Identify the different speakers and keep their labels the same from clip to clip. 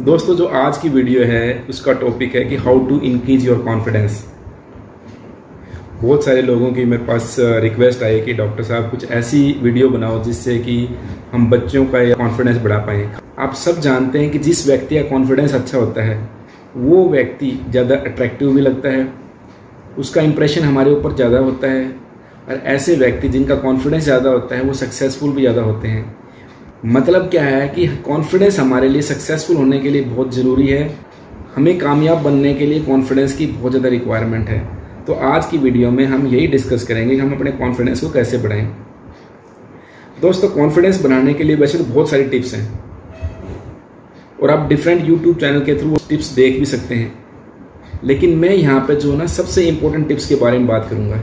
Speaker 1: दोस्तों, जो आज की वीडियो है उसका टॉपिक है कि how to increase your confidence. बहुत सारे लोगों की मेरे पास रिक्वेस्ट आई कि डॉक्टर साहब कुछ ऐसी वीडियो बनाओ जिससे कि हम बच्चों का कॉन्फिडेंस बढ़ा पाएँ। आप सब जानते हैं कि जिस व्यक्ति का कॉन्फिडेंस अच्छा होता है वो व्यक्ति ज़्यादा अट्रैक्टिव भी लगता है, उसका इंप्रेशन हमारे ऊपर ज़्यादा होता है, और ऐसे व्यक्ति जिनका कॉन्फिडेंस ज़्यादा होता है वो सक्सेसफुल भी ज़्यादा होते हैं। मतलब क्या है कि कॉन्फिडेंस हमारे लिए सक्सेसफुल होने के लिए बहुत ज़रूरी है। हमें कामयाब बनने के लिए कॉन्फिडेंस की बहुत ज़्यादा रिक्वायरमेंट है। तो आज की वीडियो में हम यही डिस्कस करेंगे कि हम अपने कॉन्फिडेंस को कैसे बढ़ाएं। दोस्तों, कॉन्फिडेंस बढ़ाने के लिए वैसे तो बहुत सारी टिप्स हैं और आप डिफरेंट यूट्यूब चैनल के थ्रू टिप्स देख भी सकते हैं, लेकिन मैं यहाँ पे जो ना सबसे इम्पोर्टेंट टिप्स के बारे में बात करूँगा।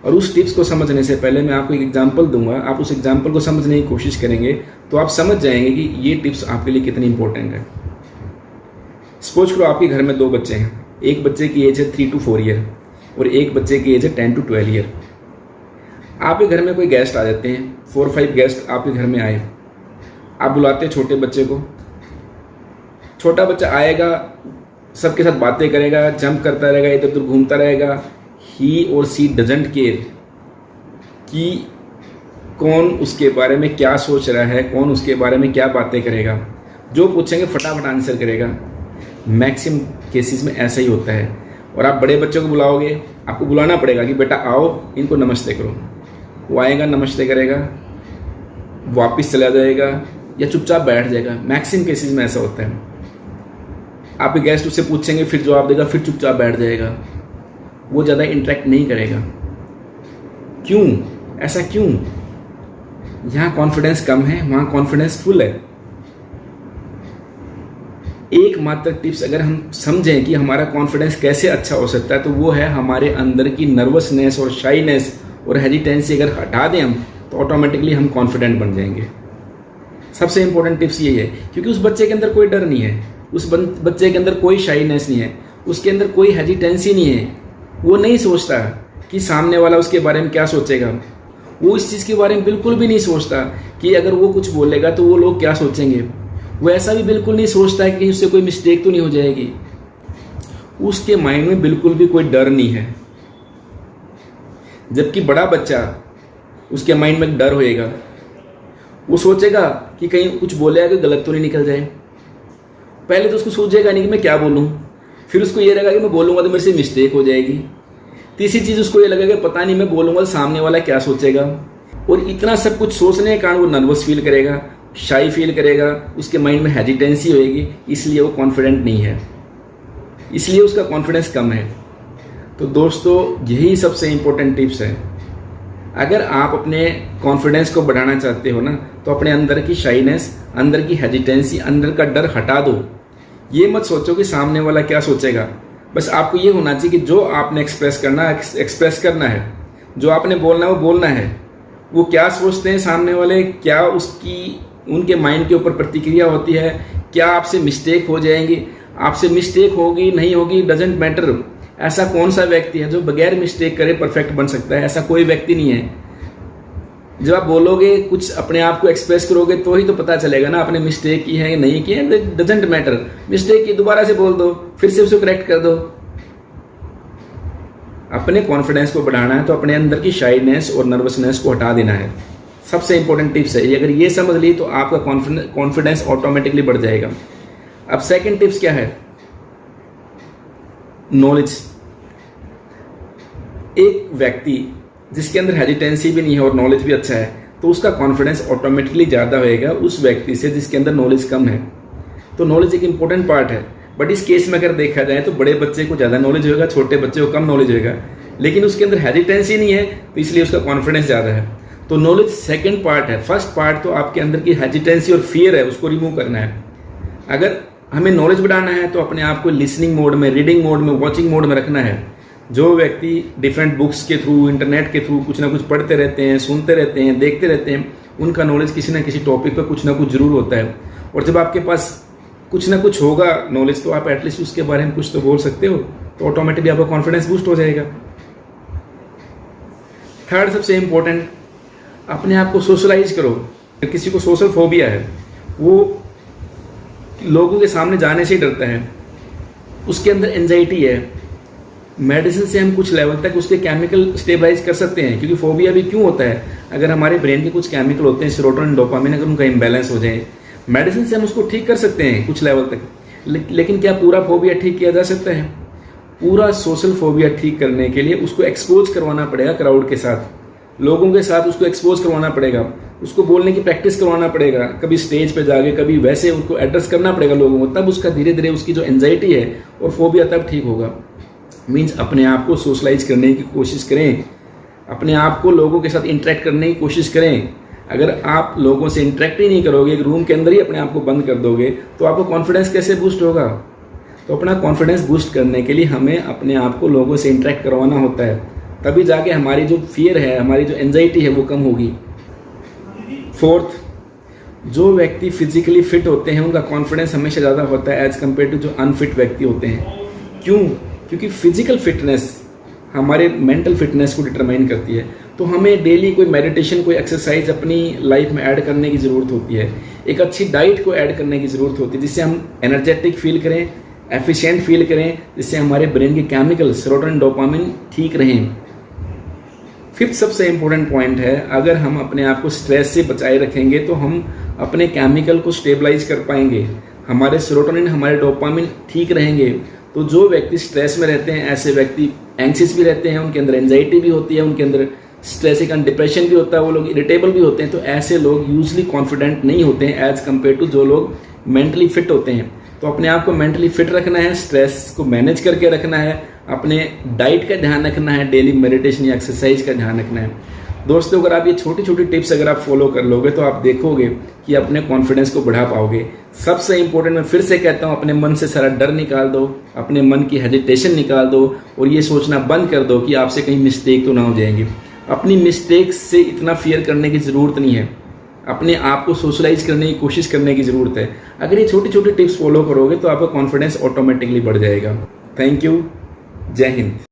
Speaker 1: और उस टिप्स को समझने से पहले मैं आपको एक एग्जांपल दूंगा। आप उस एग्जांपल को समझने की कोशिश करेंगे तो आप समझ जाएंगे कि ये टिप्स आपके लिए कितनी इंपॉर्टेंट है। सपोज करो आपके घर में दो बच्चे हैं। एक बच्चे की एज है 3 to 4 ईयर और एक बच्चे की एज है 10 to 12 ईयर। आपके घर में कोई गेस्ट आ जाते हैं, 4-5 गेस्ट आपके घर में आए। आप बुलाते हैं छोटे बच्चे को। छोटा बच्चा आएगा, सबके साथ बातें करेगा, जंप करता रहेगा, इधर उधर घूमता रहेगा। ही और सी डजंट केयर कि कौन उसके बारे में क्या सोच रहा है, कौन उसके बारे में क्या बातें करेगा। जो पूछेंगे फटाफट आंसर करेगा। मैक्सिमम केसेस में ऐसा ही होता है। और आप बड़े बच्चों को बुलाओगे, आपको बुलाना पड़ेगा कि बेटा आओ, इनको नमस्ते करो। वो आएगा, नमस्ते करेगा, वापस चला जाएगा या चुपचाप बैठ जाएगा। मैक्सिमम केसेस में ऐसा होता है। आपके गेस्ट उससे पूछेंगे, फिर जवाब देगा, फिर चुपचाप बैठ जाएगा। वो ज़्यादा इंटरेक्ट नहीं करेगा। क्यों? ऐसा क्यों? यहाँ कॉन्फिडेंस कम है, वहाँ कॉन्फिडेंस फुल है। एकमात्र टिप्स अगर हम समझें कि हमारा कॉन्फिडेंस कैसे अच्छा हो सकता है तो वो है हमारे अंदर की नर्वसनेस और शाइनेस और हेजिटेंसी अगर हटा दें हम, तो ऑटोमेटिकली हम कॉन्फिडेंट बन जाएंगे। सबसे इंपॉर्टेंट टिप्स यही है, क्योंकि उस बच्चे के अंदर कोई डर नहीं है, उस बच्चे के अंदर कोई शाइनेस नहीं है, उसके अंदर कोई हेजिटेंसी नहीं है। वो नहीं सोचता कि सामने वाला उसके बारे में क्या सोचेगा। वो इस चीज़ के बारे में बिल्कुल भी नहीं सोचता कि अगर वो कुछ बोलेगा तो वो लोग क्या सोचेंगे। वो ऐसा भी बिल्कुल नहीं सोचता है कि उससे कोई मिस्टेक तो नहीं हो जाएगी। उसके माइंड में बिल्कुल भी कोई डर नहीं है। जबकि बड़ा बच्चा, उसके माइंड में डर होएगा। वो सोचेगा कि कहीं कुछ बोलेगा कि गलत तो नहीं निकल जाए। पहले तो उसको सोचेगा नहीं कि मैं क्या बोलूँ, फिर उसको ये लगेगा कि मैं बोलूँगा तो मेरे से मिस्टेक हो जाएगी। तीसरी चीज़ उसको ये लगेगा कि पता नहीं मैं बोलूँगा तो सामने वाला क्या सोचेगा। और इतना सब कुछ सोचने के कारण वो नर्वस फील करेगा, शाई फील करेगा, उसके माइंड में हेजिटेंसी होएगी, इसलिए वो कॉन्फिडेंट नहीं है, इसलिए उसका कॉन्फिडेंस कम है। तो दोस्तों, यही सबसे इम्पोर्टेंट टिप्स है। अगर आप अपने कॉन्फिडेंस को बढ़ाना चाहते हो ना, तो अपने अंदर की शाइनेस, अंदर की हेजिटेंसी, अंदर का डर हटा दो। ये मत सोचो कि सामने वाला क्या सोचेगा। बस आपको ये होना चाहिए कि जो आपने एक्सप्रेस करना है, जो आपने बोलना है वो बोलना है। वो क्या सोचते हैं सामने वाले, क्या उनके माइंड के ऊपर प्रतिक्रिया होती है, क्या आपसे मिस्टेक हो जाएंगी, आपसे मिस्टेक होगी नहीं होगी डजेंट मैटर। ऐसा कौन सा व्यक्ति है जो बगैर मिस्टेक करे परफेक्ट बन सकता है? ऐसा कोई व्यक्ति नहीं है। जब आप बोलोगे, कुछ अपने आप को एक्सप्रेस करोगे तो ही तो पता चलेगा ना आपने मिस्टेक की है या नहीं की है। Doesn't matter. मिस्टेक की, दोबारा से बोल दो, फिर से उसको करेक्ट कर दो। अपने कॉन्फिडेंस को बढ़ाना है तो अपने अंदर की शाइनेस और नर्वसनेस को हटा देना है। सबसे इंपॉर्टेंट टिप्स है ये। अगर ये समझ ली तो आपका कॉन्फिडेंस ऑटोमेटिकली बढ़ जाएगा। अब सेकंड टिप्स क्या है? नॉलेज। एक व्यक्ति जिसके अंदर हेजिटेंसी भी नहीं है और नॉलेज भी अच्छा है, तो उसका कॉन्फिडेंस ऑटोमेटिकली ज़्यादा होएगा उस व्यक्ति से जिसके अंदर नॉलेज कम है। तो नॉलेज एक इंपॉर्टेंट पार्ट है। बट इस केस में अगर देखा जाए तो बड़े बच्चे को ज़्यादा नॉलेज होगा, छोटे बच्चे को कम नॉलेज होगा, लेकिन उसके अंदर हेजिटेंसी नहीं है तो इसलिए उसका कॉन्फिडेंस ज़्यादा है। तो नॉलेज सेकेंड पार्ट है। फर्स्ट पार्ट तो आपके अंदर की हेजिटेंसी और फियर है, उसको रिमूव करना है। अगर हमें नॉलेज बढ़ाना है तो अपने आप को लिसनिंग मोड में, रीडिंग मोड में, वॉचिंग मोड में रखना है। जो व्यक्ति डिफरेंट बुक्स के थ्रू, इंटरनेट के थ्रू कुछ ना कुछ पढ़ते रहते हैं, सुनते रहते हैं, देखते रहते हैं, उनका नॉलेज किसी ना किसी टॉपिक पर कुछ ना कुछ जरूर होता है। और जब आपके पास कुछ ना कुछ होगा नॉलेज, तो आप एटलीस्ट उसके बारे में कुछ तो बोल सकते हो, तो ऑटोमेटिकली आपका कॉन्फिडेंस बूस्ट हो जाएगा। थर्ड सबसे इंपॉर्टेंट, अपने आप को सोशलाइज करो। किसी को सोशल फोबिया है, वो लोगों के सामने जाने से ही डरता है, उसके अंदर एंजाइटी है। मेडिसिन से हम कुछ लेवल तक उसके केमिकल स्टेबलाइज कर सकते हैं, क्योंकि फोबिया भी क्यों होता है, अगर हमारे ब्रेन के कुछ केमिकल होते हैं सेरोटोनिन डोपामिन, अगर उनका इम्बैलेंस हो जाए, मेडिसिन से हम उसको ठीक कर सकते हैं कुछ लेवल तक। लेकिन क्या पूरा फोबिया ठीक किया जा सकता है? पूरा सोशल फोबिया ठीक करने के लिए उसको एक्सपोज करवाना पड़ेगा, क्राउड के साथ, लोगों के साथ उसको एक्सपोज करवाना पड़ेगा, उसको बोलने की प्रैक्टिस करवाना पड़ेगा, कभी स्टेज पे जाके, कभी वैसे उनको एड्रेस करना पड़ेगा लोगों को, तब उसका धीरे धीरे उसकी जो एंजाइटी है और फोबिया तब ठीक होगा। मीन्स अपने आप को सोशलाइज करने की कोशिश करें, अपने आप को लोगों के साथ इंटरेक्ट करने की कोशिश करें। अगर आप लोगों से इंटरेक्ट ही नहीं करोगे, एक रूम के अंदर ही अपने आप को बंद कर दोगे, तो आपको कॉन्फिडेंस कैसे बूस्ट होगा? तो अपना कॉन्फिडेंस बूस्ट करने के लिए हमें अपने आप को लोगों से इंटरेक्ट करवाना होता है, तभी जाके हमारी जो फियर है, हमारी जो एंजाइटी है वो कम होगी। फोर्थ, जो व्यक्ति फिजिकली फिट होते हैं उनका कॉन्फिडेंस हमेशा ज़्यादा होता है एज कम्पेयर टू जो अनफिट व्यक्ति होते हैं। क्यों? क्योंकि फिजिकल फिटनेस हमारे मेंटल फिटनेस को डिटरमाइन करती है। तो हमें डेली कोई मेडिटेशन, कोई एक्सरसाइज अपनी लाइफ में ऐड करने की ज़रूरत होती है, एक अच्छी डाइट को ऐड करने की ज़रूरत होती है, जिससे हम एनर्जेटिक फील करें, एफिशिएंट फील करें, जिससे हमारे ब्रेन के केमिकल सेरोटोनिन डोपामिन ठीक रहें। फिफ्थ सबसे इम्पोर्टेंट पॉइंट है, अगर हम अपने आप को स्ट्रेस से बचाए रखेंगे तो हम अपने केमिकल को स्टेबलाइज कर पाएंगे, हमारे सेरोटोनिन, हमारे डोपामिन ठीक रहेंगे। तो जो व्यक्ति स्ट्रेस में रहते हैं, ऐसे व्यक्ति एंग्सियस भी रहते हैं, उनके अंदर एंजाइटी भी होती है, उनके अंदर स्ट्रेस का डिप्रेशन भी होता है, वो लोग इरिटेबल भी होते हैं। तो ऐसे लोग यूजली कॉन्फिडेंट नहीं होते हैं एज कम्पेयर टू जो लोग मेंटली फिट होते हैं। तो अपने आप को मेंटली फिट रखना है, स्ट्रेस को मैनेज करके रखना है, अपने डाइट का ध्यान रखना है, डेली मेडिटेशन या एक्सरसाइज का ध्यान रखना है। दोस्तों, अगर आप ये छोटी छोटी टिप्स अगर आप फॉलो कर लोगे तो आप देखोगे कि अपने कॉन्फिडेंस को बढ़ा पाओगे। सबसे इंपॉर्टेंट मैं फिर से कहता हूँ, अपने मन से सारा डर निकाल दो, अपने मन की हेजिटेशन निकाल दो और ये सोचना बंद कर दो कि आपसे कहीं मिस्टेक तो ना हो जाएंगी। अपनी मिस्टेक्स से इतना फियर करने की ज़रूरत नहीं है, अपने आप को सोशलाइज करने की कोशिश करने की ज़रूरत है। अगर ये छोटी छोटी टिप्स फॉलो करोगे तो आपका कॉन्फिडेंस ऑटोमेटिकली बढ़ जाएगा। Thank you. जय हिंद।